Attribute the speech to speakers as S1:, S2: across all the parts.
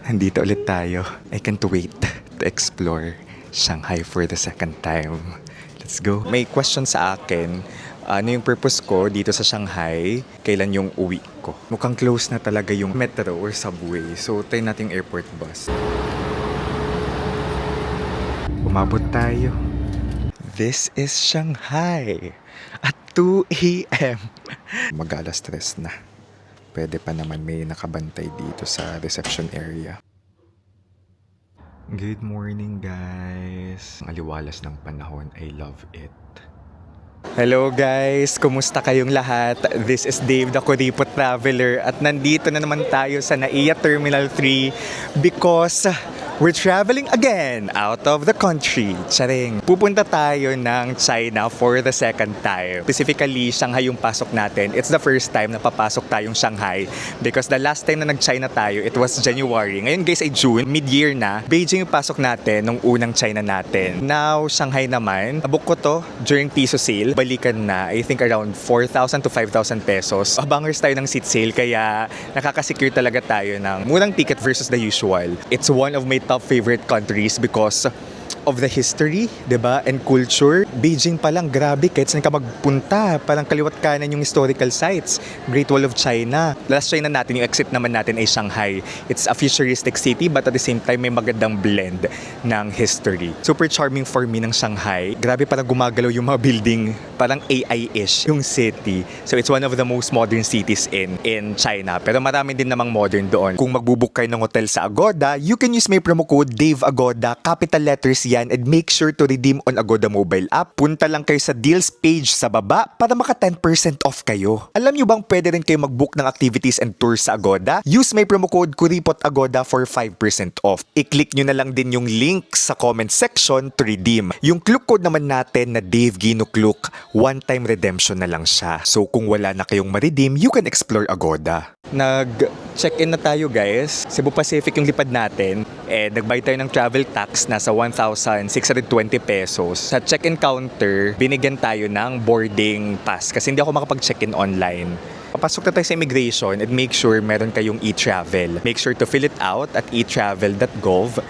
S1: Nandito ulit tayo. I can't wait to explore Shanghai for the second time. Let's go. May question sa akin. Ano yung purpose ko dito sa Shanghai? Kailan yung uwi ko? Mukhang close na talaga yung metro or subway. So, try natin yung airport bus. Umabot tayo. This is Shanghai at 2 a.m. Mag-alas 3 na. Pwede pa naman may nakabantay dito sa reception area. Good morning, guys. Ang aliwalas ng panahon. I love it. Hello guys! Kumusta kayong lahat? This is Dave, the Kuripot Traveler. At nandito na naman tayo sa NAIA Terminal 3 because we're traveling again out of the country. Charing! Pupunta tayo ng China for the second time. Specifically, Shanghai yung pasok natin. It's the first time na papasok tayong Shanghai because the last time na nag-China tayo, it was January. Ngayon guys ay June, mid-year na. Beijing yung pasok natin nung unang China natin. Now, Shanghai naman. Book ko to during piso sale. Balikan na, I think around 4,000 to 5,000 pesos. Bangers tayo ng seat sale kaya nakaka-secure talaga tayo ng murang ticket versus the usual. It's one of my top favorite countries because of the history, 'di ba? And culture. Beijing pa lang, grabe, kahit saan ka magpunta, parang kaliwat kanan yung historical sites. Great Wall of China. Last China natin, yung exit naman natin ay Shanghai. It's a futuristic city but at the same time may magandang blend ng history. Super charming for me ng Shanghai. Grabe, parang gumagalaw yung mga building, parang AI-ish yung city. So it's one of the most modern cities in China. Pero marami din namang modern doon. Kung magbubook kayo ng hotel sa Agoda, you can use my promo code DAVEAGODA, capital letters yan, and make sure to redeem on Agoda mobile app. Punta lang kayo sa deals page sa baba para maka 10% off kayo. Alam nyo bang pwede rin kayo mag-book ng activities and tours sa Agoda? Use my promo code KURIPOTAGODA for 5% off. I-click nyo na lang din yung link sa comment section to redeem. Yung Klook code naman natin na Dave Gino Klook, one-time redemption na lang siya. So kung wala na kayong ma-redeem, you can explore Agoda. Nag-check-in na tayo guys. Cebu Pacific yung lipad natin. Nagbayad tayo ng travel tax, nasa 1,620 pesos. Sa check-in counter, binigyan tayo ng boarding pass kasi hindi ako makapag-check-in online. Papasok na tayo sa immigration and make sure meron kayong e-travel. Make sure to fill it out at etravel.gov.ph.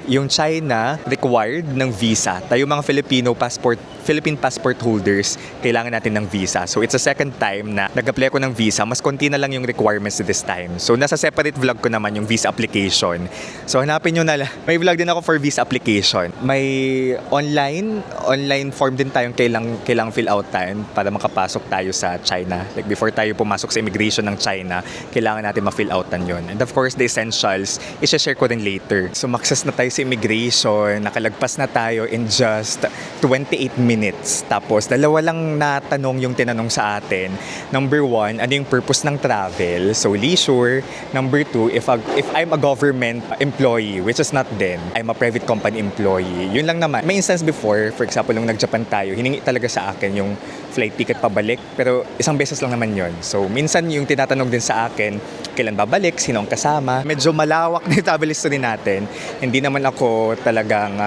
S1: Yung China, required ng visa. Tayo mga Philippine passport holders, kailangan natin ng visa. So it's a second time na nag-apply ko ng visa. Mas konti na lang yung requirements this time. So nasa separate vlog ko naman yung visa application. So hanapin nyo na lang. May vlog din ako for visa application. May online form din tayong kailang fill out time para makapasok tayo sa China. Like before tayo pumasok sa immigration ng China, kailangan natin ma-fill outan yun. And of course, the essentials, i-share ko din later. So access na tayo sa immigration, nakalagpas na tayo in just 28 minutes. Tapos dalawa lang na tanong yung tinanong sa atin. Number 1, ano yung purpose ng travel? So leisure. Number 2, if I'm a government employee, which is not then, I'm a private company employee. Yun lang naman. May instance before, for example, nung nag-Japan tayo, hiningi talaga sa akin yung flight ticket pabalik, pero isang beses lang naman yon. So, minsan yung tinatanong din sa akin, kailan babalik, sino ang kasama. Medyo malawak na yung travel history natin. Hindi naman ako talagang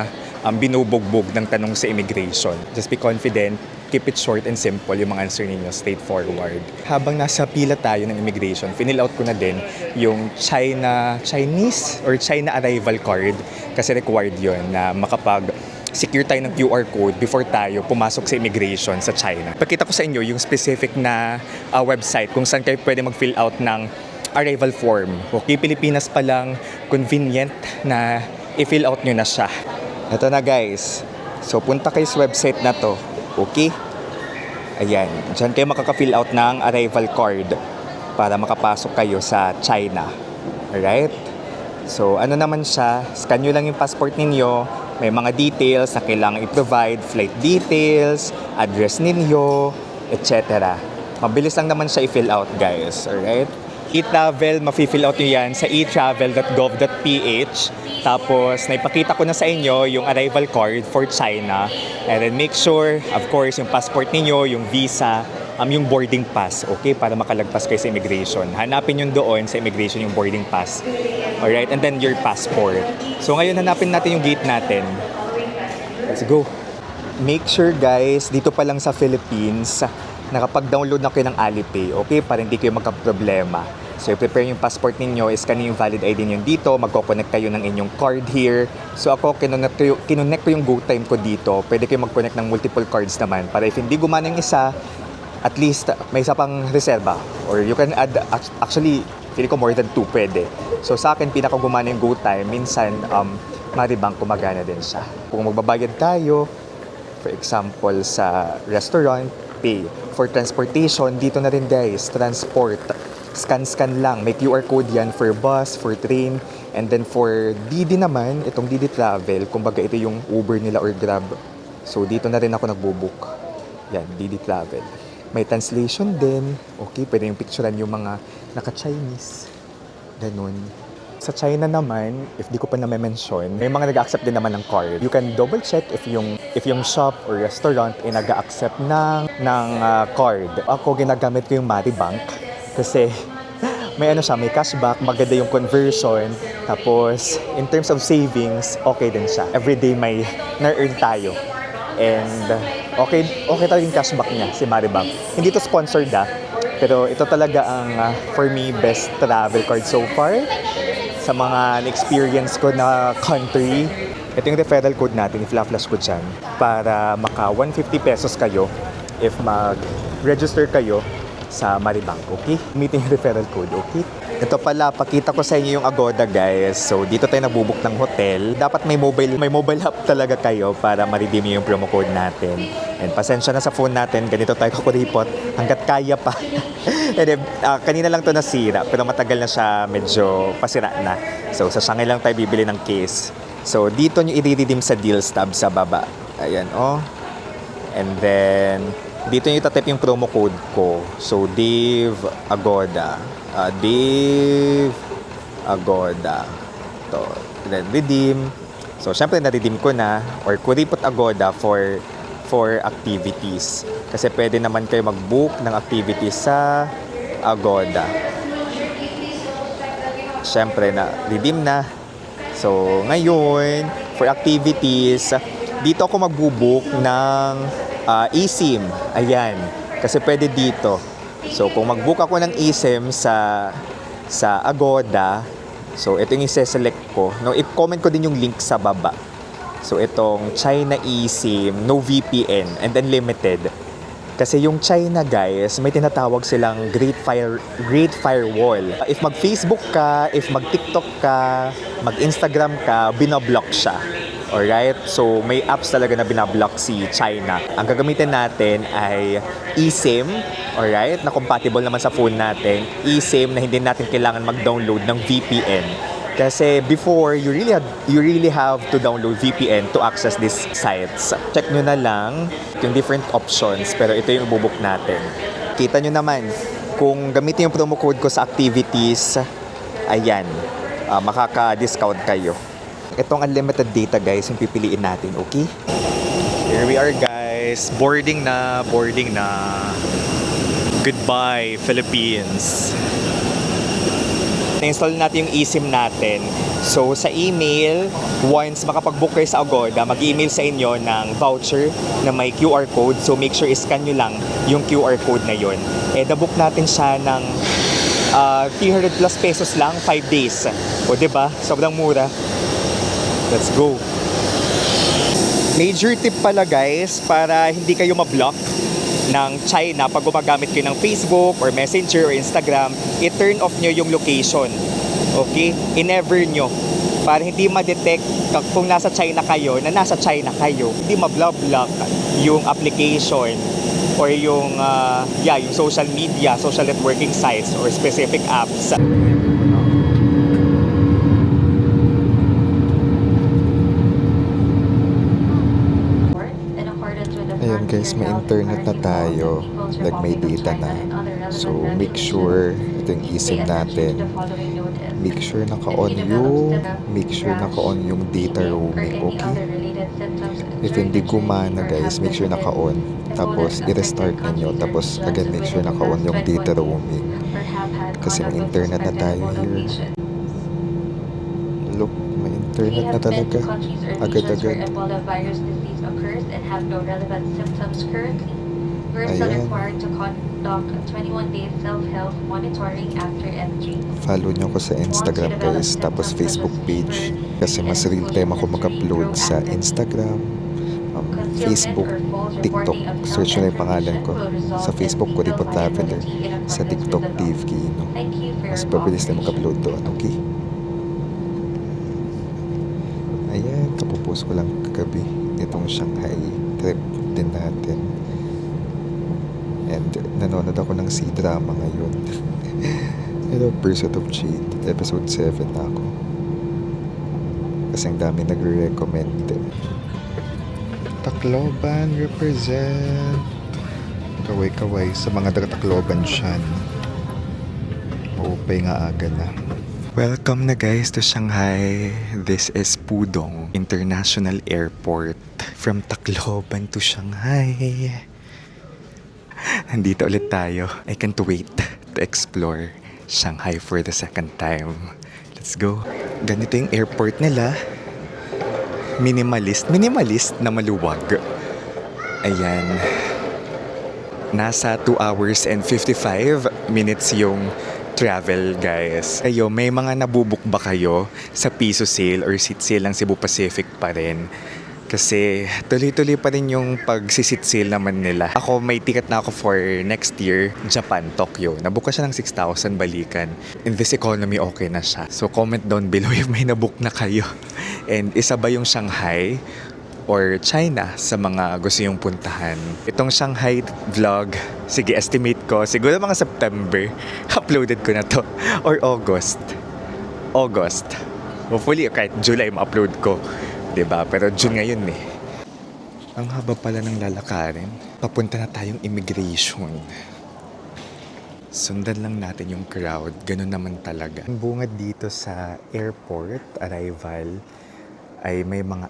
S1: binubugbog ng tanong sa immigration. Just be confident, keep it short and simple yung mga answer ninyo, straightforward. Habang nasa pila tayo ng immigration, finill out ko na din yung Chinese or China arrival card kasi required yon na secure tayo ng QR code before tayo pumasok sa immigration sa China. Pakita ko sa inyo yung specific na website kung saan kayo pwede mag-fill out ng arrival form. Okay, Pilipinas pa lang, convenient na i-fill out nyo na siya. Ito na guys. So, punta kayo sa website na to. Okay? Ayan. Diyan kayo makaka-fill out ng arrival card para makapasok kayo sa China. Alright? So, ano naman siya? Scan nyo lang yung passport ninyo. May mga details na kailangan i-provide, flight details, address ninyo, etc. Mabilis lang naman siya i-fill out, guys. Alright? E-travel, ma-fill out nyo yan sa etravel.gov.ph. Tapos, naipakita ko na sa inyo yung arrival card for China. And then make sure, of course, yung passport ninyo, yung visa, yung boarding pass, okay? Para makalagpas kayo sa immigration. Hanapin yun doon sa immigration yung boarding pass. Alright? And then your passport. So ngayon hanapin natin yung gate natin. Let's go. Make sure guys, dito pa lang sa Philippines, nakapag-download na kayo ng Alipay, okay? Para hindi kayo magka-problema. So, i-prepare yung passport ninyo, scan yung valid ID nyo dito, magkoconnect kayo ng inyong card here. So, ako, kinonect ko yung GoTime ko dito. Pwede kayo mag-connect ng multiple cards naman para if hindi gumana yung isa, at least may isa pang reserva. Or you can add, actually, feeling ko more than 2 pwede. So, sa akin, pinakagumana yung GoTime. Minsan, Maribank gumagana din siya. Kung magbabayad tayo, for example, sa restaurant, pay. For transportation, dito na rin guys, transport. Scan lang. May QR code yan for bus, for train, and then for Didi naman, itong Didi Travel, kumbaga ito yung Uber nila or Grab. So, dito na rin ako nagbo-book. Yan, Didi Travel. May translation din. Okay, pwede yung picturean yung mga naka-Chinese. Ganun. Sa China naman, if di ko pa na-mention, may mga nag-accept din naman ng card. You can double check if yung shop or restaurant ay nag-accept ng card. Ako, ginagamit ko yung Maribank kasi may may cashback, maganda yung conversion. Tapos, in terms of savings, okay din siya. Everyday may na-earn tayo. And okay talaga yung cashback niya, si Maribank. Hindi to sponsored pero ito talaga ang for me best travel card so far sa mga na-experience ko na country. Ito yung referral code natin, i-flash ko dyan para maka 150 pesos kayo if mag-register kayo sa Maribank, okay? Meeting yung referral code, okay? Ito pala, pakita ko sa inyo yung Agoda, guys. So, dito tayo nabubuk ng hotel. Dapat may mobile app talaga kayo para ma-redeem yung promo code natin. And pasensya na sa phone natin, ganito tayo kakuripot hanggat kaya pa. And kanina lang to nasira, pero matagal na siya medyo pasira na. So, sa Shanghai lang tayo bibili ng case. So, dito nyo i-redeem sa deals tab sa baba. Ayan, oh. And then, dito nyo itatip yung promo code ko. So, Dave Agoda. Dave Agoda. To. Then, redeem. So, syempre, na-redeem ko na. Or, kuripot Agoda for activities. Kasi pwede naman kayo mag-book ng activities sa Agoda. Syempre, na-redeem na. So, ngayon, for activities, dito ako mag-book ng eSIM. Ayan. Kasi pwede dito. So, kung mag-book ako ng eSIM sa Agoda, so, ito yung i-select ko. No, i-comment ko din yung link sa baba. So, itong China eSIM, no VPN, and unlimited. Kasi yung China, guys, may tinatawag silang Great Firewall. If mag-Facebook ka, if mag-TikTok ka, mag-Instagram ka, binablock siya. Alright? So, may apps talaga na binablock si China. Ang gagamitin natin ay eSIM, alright? Na compatible naman sa phone natin. eSIM na hindi natin kailangan mag-download ng VPN. Kasi before, you really have to download VPN to access these sites. Check nyo na lang yung different options, pero ito yung ibubuk natin. Kita nyo naman, kung gamitin yung promo code ko sa activities, ayan, makaka-discount kayo. Itong unlimited data, guys, yung pipiliin natin, okay? Here we are, guys. Boarding na. Goodbye, Philippines. Na-install natin yung eSIM natin. So, sa email, once makapag-book kayo sa Agoda, mag-email sa inyo ng voucher na may QR code. So, make sure i-scan nyo lang yung QR code na yon. Na-book natin siya ng 300 plus pesos lang, 5 days. O, diba? Sobrang mura. Let's go. Major tip pala, guys, para hindi kayo ma-block ng China pag gumagamit kayo ng Facebook or Messenger or Instagram, i-turn off nyo yung location. Okay? I-never nyo. Para hindi ma-detect kung nasa China kayo, na nasa China kayo. Hindi ma-block yung application or yung social media, social networking sites or specific apps.
S2: Ayan guys, may internet na tayo, like may data na. So make sure ito yung eSIM natin. Make sure naka-on yung data roaming, okay? If hindi gumana guys, make sure naka-on. Tapos i-restart ninyo. Tapos again, make sure naka-on yung data roaming. Kasi may internet na tayo here. Look, may internet na talaga. Agad-agad.
S3: Tourists are
S2: Ayan.
S3: required to conduct a 21-day self-health monitoring after entry.
S2: Follow nyo ko sa Instagram guys, tapos Facebook page. Kasi mas real time ako mag-upload sa Instagram, Facebook, TikTok. Search nyo na yung pangalan ko. Sa Facebook ko, Ripo Traveler. Sa TikTok, Dave Kino. Mas pabilis na mag-upload doon, okay? Ayan, kapupost ko lang kagabi. Itong Shanghai trip din natin. And nanonood ako ng C-drama ngayon. Hello, Pursuit of Jade. Episode 7 na ako. Kasi ang dami nagre-recommend. Tacloban represent. Kaway-kaway sa mga taga-Tacloban siyan. Maupay nga aga na. Welcome na guys to Shanghai. This is Pudong International Airport. From Tacloban to Shanghai. Nandito ulit tayo. I can't wait to explore Shanghai for the second time. Let's go. Ganito yung airport nila. Minimalist na maluwag. Ayan. Nasa 2 hours and 55 minutes yung travel, guys. Kayo, may mga nabubuk ba kayo sa piso sale or seat sale ng Cebu Pacific pa rin? Kasi tuloy-tuloy pa rin yung pag-sit sale naman nila. Ako, may ticket na ako for next year, Japan, Tokyo. Nabook ko siya ng 6,000 balikan. In this economy, okay na siya. So comment down below if may nabook na kayo. And isa ba yung Shanghai or China sa mga gusto yung puntahan? Itong Shanghai vlog, sige, estimate ko, siguro mga September, uploaded ko na to. Or August. Hopefully, kahit July ma-upload ko. Diba? Pero June ngayon eh. Ang haba pala ng lalakarin. Papunta na tayong immigration. Sundan lang natin yung crowd. Ganun naman talaga. Ang bungad dito sa airport arrival ay may mga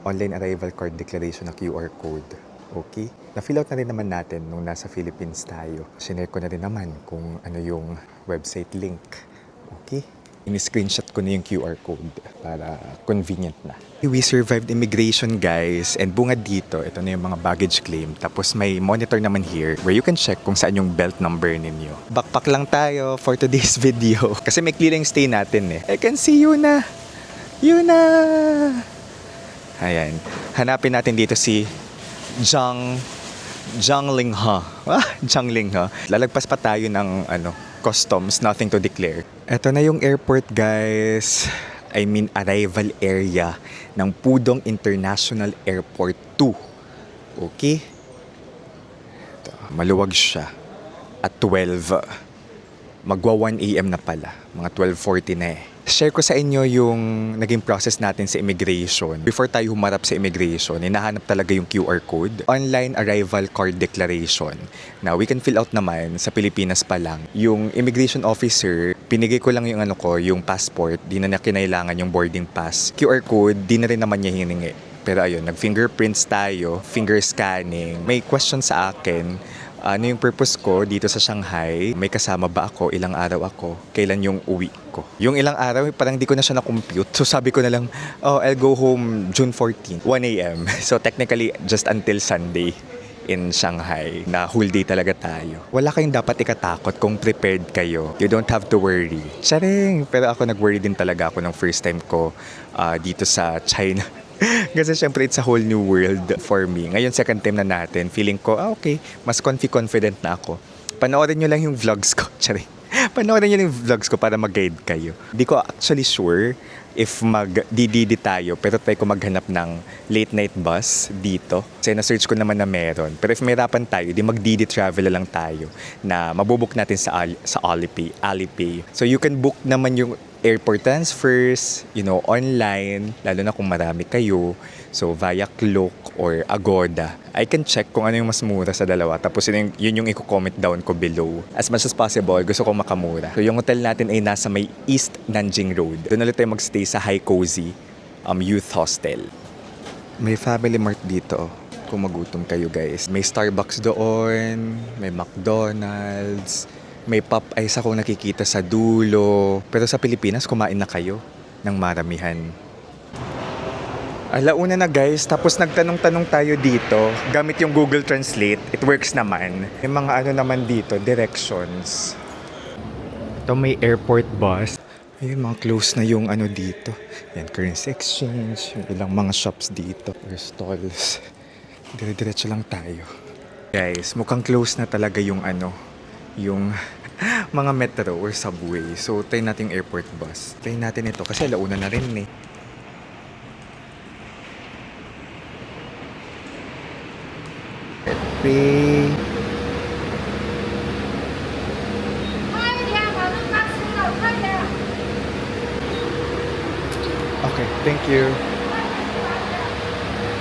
S2: online arrival card declaration na QR code. Okay? Na-fill out na rin naman natin nung nasa Philippines tayo. Sinare ko na rin naman kung ano yung website link. Okay? Ini-screenshot ko na yung QR code para convenient na. We survived immigration, guys. And bungad dito, ito na yung mga baggage claim. Tapos may monitor naman here where you can check kung saan yung belt number ninyo. Backpack lang tayo for today's video. Kasi may clearing stay natin eh. I can see you na. Ayan. Hanapin natin dito si Zhang Linghe. Zhang Linghe. Lalagpas pa tayo ng customs, nothing to declare. Ito na yung airport, guys. I mean, arrival area ng Pudong International Airport 2. Okay? Ito, maluwag siya. At 12. Magwa 1 AM na pala. Mga 12:40 na eh. Share ko sa inyo yung naging process natin sa immigration. Before tayo humarap sa immigration, hinahanap talaga yung QR code. Online Arrival Card Declaration. Now, we can fill out naman sa Pilipinas pa lang. Yung immigration officer, pinigay ko lang yung yung passport. Di na kinailangan yung boarding pass. QR code, di na rin naman niya hiningi. Pero ayun, nag-fingerprints tayo, finger scanning. May question sa akin, ano yung purpose ko dito sa Shanghai? May kasama ba ako? Ilang araw ako? Kailan yung uwi ko? Yung ilang araw, parang di ko na siya na-compute. So sabi ko na lang, I'll go home June 14, 1 a.m. So technically, just until Sunday in Shanghai, na whole day talaga tayo. Wala kayong dapat ikatakot kung prepared kayo. You don't have to worry. Charing! Pero ako nag-worry din talaga ako ng first time ko dito sa China. Kasi syempre it's a whole new world for me. Ngayon second time na natin, feeling ko, okay, mas confident na ako. Panoorin nyo lang yung vlogs ko. Charing. Panoorin nyo lang yung vlogs ko para mag-guide kayo. Di ko actually sure if mag-DDD tayo, pero try ko maghanap ng late night bus dito. Kasi na-search ko naman na meron. Pero if mahirapan tayo, di mag-DD travel lang tayo na mabubook natin sa Alipay. So you can book naman yung airport transfers, online, lalo na kung marami kayo. So, via Klook or Agoda. I can check kung ano yung mas mura sa dalawa. Tapos yun yung i-comment down ko below. As much as possible, gusto ko makamura. So, yung hotel natin ay nasa may East Nanjing Road. Doon ulit tayo magstay sa High Cozy Youth Hostel. May Family Mart dito. Kung magutom kayo, guys. May Starbucks doon, may McDonald's, may Popeyes akong nakikita sa dulo. Pero sa Pilipinas, kumain na kayo ng maramihan.
S1: Alauna na guys, tapos nagtanong-tanong tayo dito gamit yung Google Translate. It works naman. May mga ano naman dito, directions. Ito may airport bus. Ayun, mga close na yung ano dito. Yan, currency exchange, yung ilang mga shops dito or stalls. Dire-diretso lang tayo. Guys, mukhang close na talaga yung ano, yung mga metro or subway. So, try natin yung airport bus. Try natin ito kasi alauna na rin eh. Pay. Okay, thank you.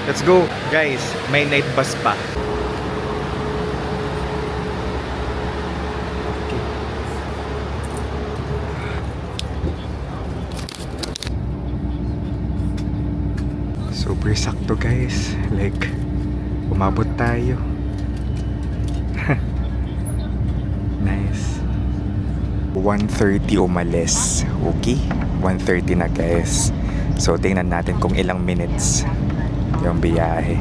S1: Let's go. Guys, may night bus pa. Okay. Super sakto guys. Like, umabot tayo. Nice. 1:30 umalis. Okay? 1:30 na guys. So, tingnan natin kung ilang minutes yung biyahe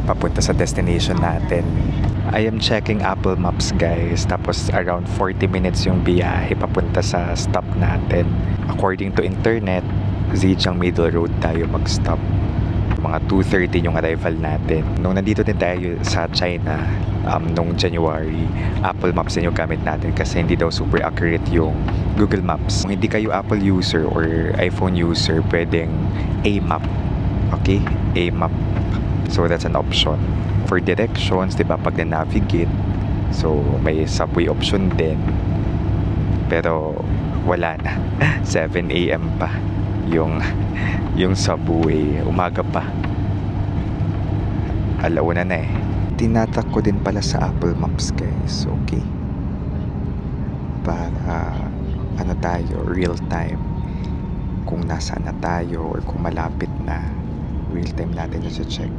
S1: papunta sa destination natin. I am checking Apple Maps guys. Tapos around 40 minutes yung biyahe papunta sa stop natin. According to internet, Zhejiang Middle Road tayo mag-stop. Mga 2:30 yung arrival natin. Nung nandito din tayo sa China, nung January, Apple Maps din yung gamit natin kasi hindi daw super accurate yung Google Maps. Kung hindi kayo Apple user or iPhone user, pwedeng A-Map. Okay? A-Map. So that's an option. For directions, di ba, pag na-navigate, so may subway option din. Pero wala na. 7 a.m. pa yung subway. Umaga pa. Alauna na eh. Tinatak ko din pala sa Apple Maps guys. Okay? Para ano tayo, real time. Kung nasaan na tayo or kung malapit na, real time natin yung check.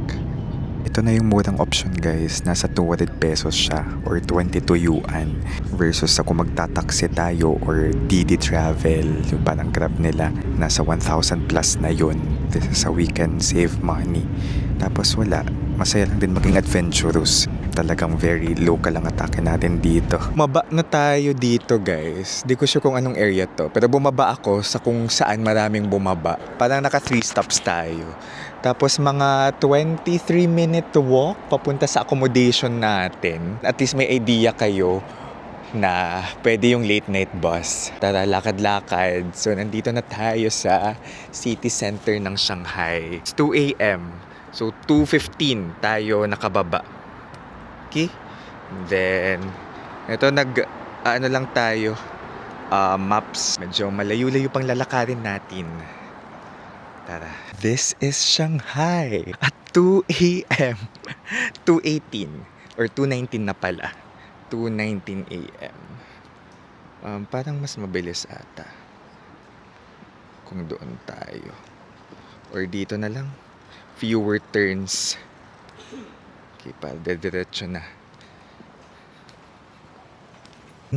S1: Ito na yung murang option guys. Nasa 200 pesos siya or 22 yuan versus sa kung magtataksi tayo or DD Travel, yung parang Grab nila, nasa 1,000 plus na yun. This is how we can save money. Tapos wala, masaya lang din maging adventurous. Talagang very local ang atake natin dito. Bumaba na tayo dito guys. Di ko sure kung anong area to. Pero bumaba ako sa kung saan maraming bumaba. Parang naka 3 stops tayo. Tapos mga 23-minute walk papunta sa accommodation natin. At least may idea kayo na pwede yung late night bus. Tara, lakad-lakad. So nandito na tayo sa city center ng Shanghai. It's 2 a.m. So 2:15 tayo nakababa. Okay? Then, ito ano lang tayo, maps. Medyo malayo-layo pang lalakarin natin. Tara. This is Shanghai at 2 a.m. 2:18 or 2:19 na pala. 2:19 a.m. Parang mas mabilis ata kung doon tayo. Or dito na lang. Fewer turns. Okay, para diretso na.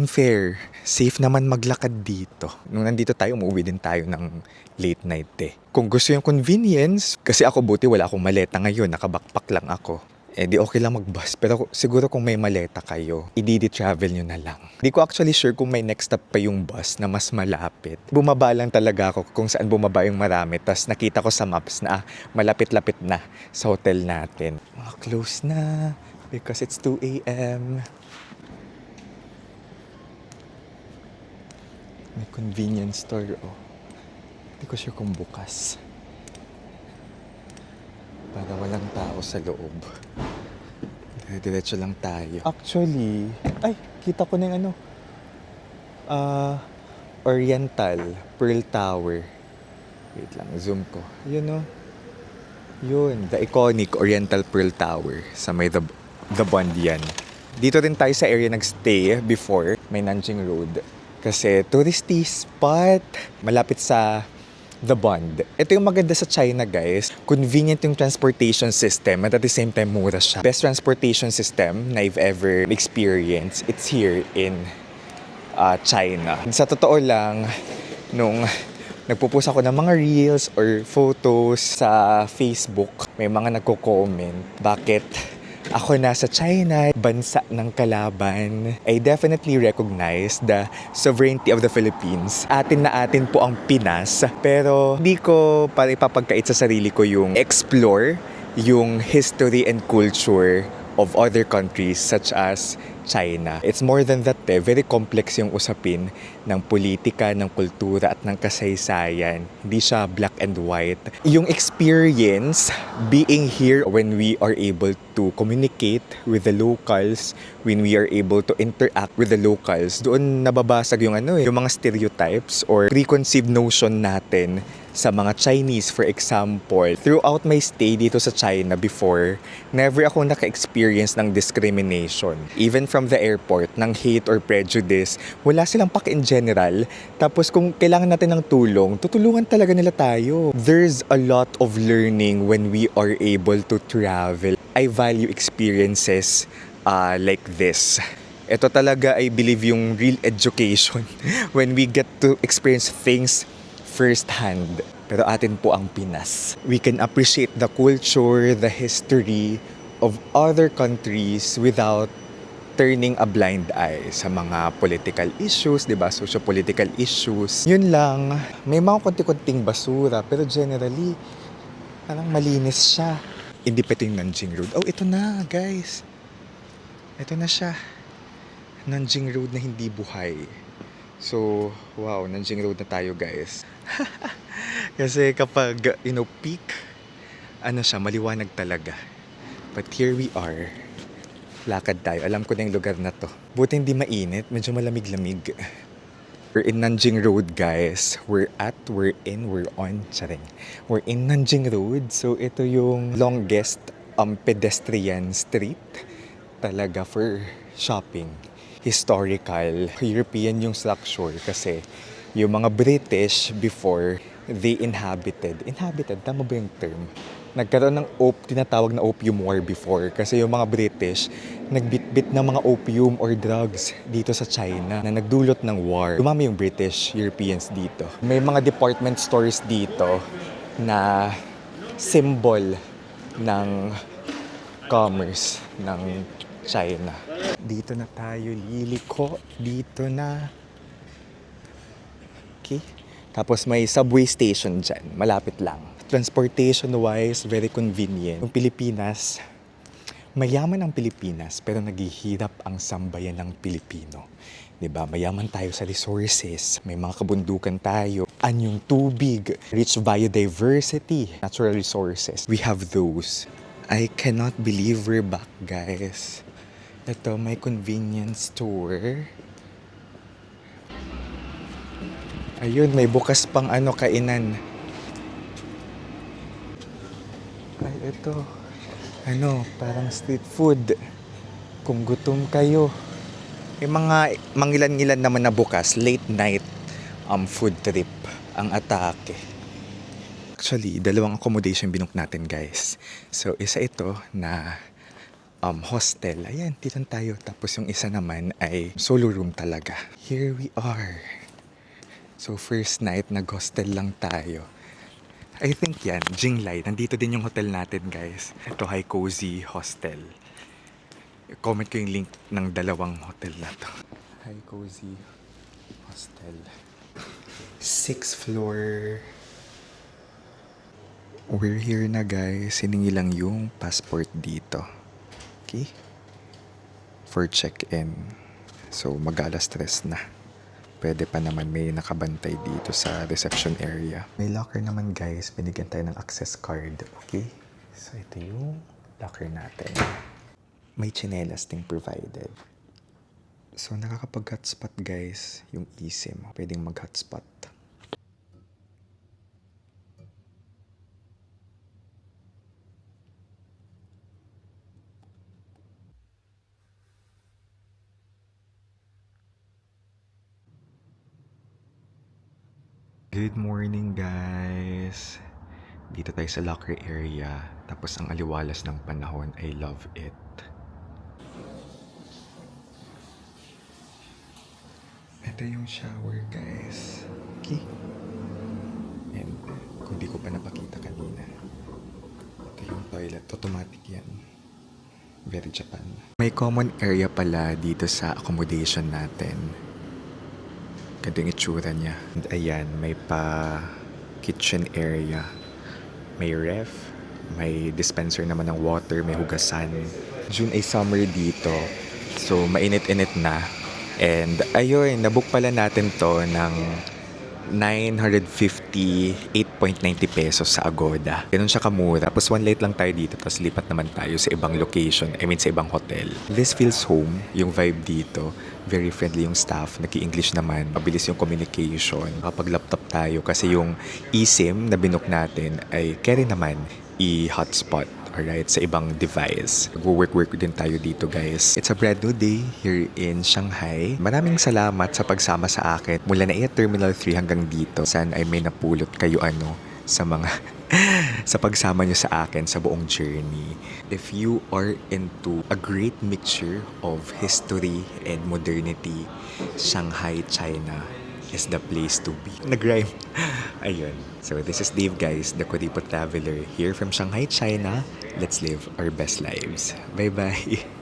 S1: Fair. Safe naman maglakad dito. Nung nandito tayo, umuwi din tayo ng late night eh. Kung gusto yung convenience, kasi ako buti wala akong maleta ngayon, nakabackpack lang ako. Eh di okay lang mag-bus. Pero siguro kung may maleta kayo, i-travel nyo na lang. Di ko actually sure kung may next stop pa yung bus na mas malapit. Bumaba lang talaga ako kung saan bumaba yung marami. Tapos nakita ko sa maps na malapit-lapit na sa hotel natin. Close na because it's 2 a.m. May convenience store, oh. Hindi ko sure kung bukas. Para walang tao sa loob. Diretso lang tayo. Actually, ay, kita ko na yung ano. Oriental Pearl Tower. Wait lang, zoom ko. Yun, oh. Yun, the iconic Oriental Pearl Tower sa may the Bond yan. Dito rin tayo sa area nagstay before, may Nanjing Road. Kasi touristy spot, malapit sa The Bond. Ito yung maganda sa China guys. Convenient yung transportation system at the same time mura siya. Best transportation system na I've ever experienced. It's here in China. Sa totoo lang, nung nagpo-post ako ng mga reels or photos sa Facebook. May mga nagko-comment, bakit ako nasa China, bansa ng kalaban. I definitely recognize the sovereignty of the Philippines. Atin na atin po ang Pinas. Pero hindi ko para ipapagkait sa sarili ko yung explore yung history and culture of other countries such as China. It's more than that very complex yung usapin ng politika, ng kultura at ng kasaysayan. Hindi siya black and white. Yung experience being here when we are able to communicate with the locals, when we are able to interact with the locals, doon nababasag yung yung mga stereotypes or preconceived notion natin sa mga Chinese. For example, throughout my stay dito sa China before, never ako naka-experience ng discrimination. Even from the airport, ng hate or prejudice, wala silang pake in general. Tapos kung kailangan natin ng tulong, tutulungan talaga nila tayo. There's a lot of learning when we are able to travel. I value experiences like this. Ito talaga, I believe, yung real education when we get to experience things first-hand. Pero atin po ang Pinas. We can appreciate the culture, the history of other countries without turning a blind eye sa mga political issues, di ba? Socio-political issues. Yun lang. May mga konti-konting basura, pero generally, parang malinis siya. Hindi pa ito yung Nanjing Road. Oh, ito na, guys. Ito na siya. Nanjing Road na hindi buhay. So, wow, Nanjing Road na tayo, guys. Kasi kapag, peak, maliwanag talaga. But here we are. Lakad tayo. Alam ko na yung lugar na to. Buti hindi mainit, medyo malamig-lamig. We're in Nanjing Road, guys. We're on, charing. We're in Nanjing Road. So, ito yung longest pedestrian street talaga for shopping. Historical, European yung structure kasi yung mga British before, they inhabited, tama ba yung term? Nagkaroon ng tinatawag na opium war before kasi yung mga British nagbitbit ng mga opium or drugs dito sa China na nagdulot ng war. Dumami yung British, Europeans dito. May mga department stores dito na symbol ng commerce ng China. Dito na tayo liliko. Dito na. Okay. Tapos may subway station dyan. Malapit lang. Transportation-wise, very convenient. Yung Pilipinas, mayaman ang Pilipinas, pero naghihirap ang sambayan ng Pilipino. Diba? Mayaman tayo sa resources. May mga kabundukan tayo. Anyong tubig, rich biodiversity, natural resources. We have those. I cannot believe we're back, guys. Ito, may convenience store. Ayun, may bukas pang kainan. Ay, ito. Parang street food. Kung gutom kayo. May mga mangilan-ngilan naman na bukas. Late night food trip ang atake. Actually, 2 accommodation binook natin, guys. So, isa ito na hostel. Ayan, dito tayo. Tapos yung isa naman ay solo room talaga. Here we are. So, first night, nag-hostel lang tayo. I think yan, Jinglai. Nandito din yung hotel natin, guys. Ito, High Cozy Hostel. Comment ko yung link ng 2 hotel na to. High Cozy Hostel. 6th floor. We're here na, guys. Hiningi lang yung passport dito. Okay? For check-in. So, mag-alas 3 na. Pwede pa naman, may nakabantay dito sa reception area. May locker naman, guys. Binigyan tayo ng access card. Okay? So, ito yung locker natin. May chinelas ding provided. So, nakakapag-hotspot, guys. Yung eSIM. Pwedeng mag-hotspot. Good morning, guys! Dito tayo sa locker area. Tapos ang aliwalas ng panahon, I love it. Ito yung shower, guys. Okay. Automatic yan. Very Japan. May common area pala dito sa accommodation natin. Ganito yung itsura niya. And ayan, may pa kitchen area. May ref, may dispenser naman ng water, may hugasan. June ay summer dito. So, mainit-init na. And ayun, nabook pala natin to ng 950, 8.90 pesos sa Agoda. Ganun siya kamura. Tapos one night lang tayo dito, tapos lipat naman tayo sa ibang location. I mean, sa ibang hotel. This feels home, yung vibe dito. Very friendly yung staff. Nag-i-English naman. Mabilis yung communication. Kapag laptop tayo, kasi yung eSIM na binook natin ay carry naman i-hotspot. Alright, sa ibang device. Work din tayo dito, guys. It's a brand new day here in Shanghai. Maraming salamat sa pagsama sa akin mula na Terminal 3 hanggang dito. Sana ay may napulot kayo sa mga sa pagsama nyo sa akin sa buong journey. If you are into a great mixture of history and modernity, Shanghai, China is the place to be. Nag-rhyme. Ayun. So this is Dave, guys, the Kuripo Traveler here from Shanghai, China. Let's live our best lives. Bye-bye.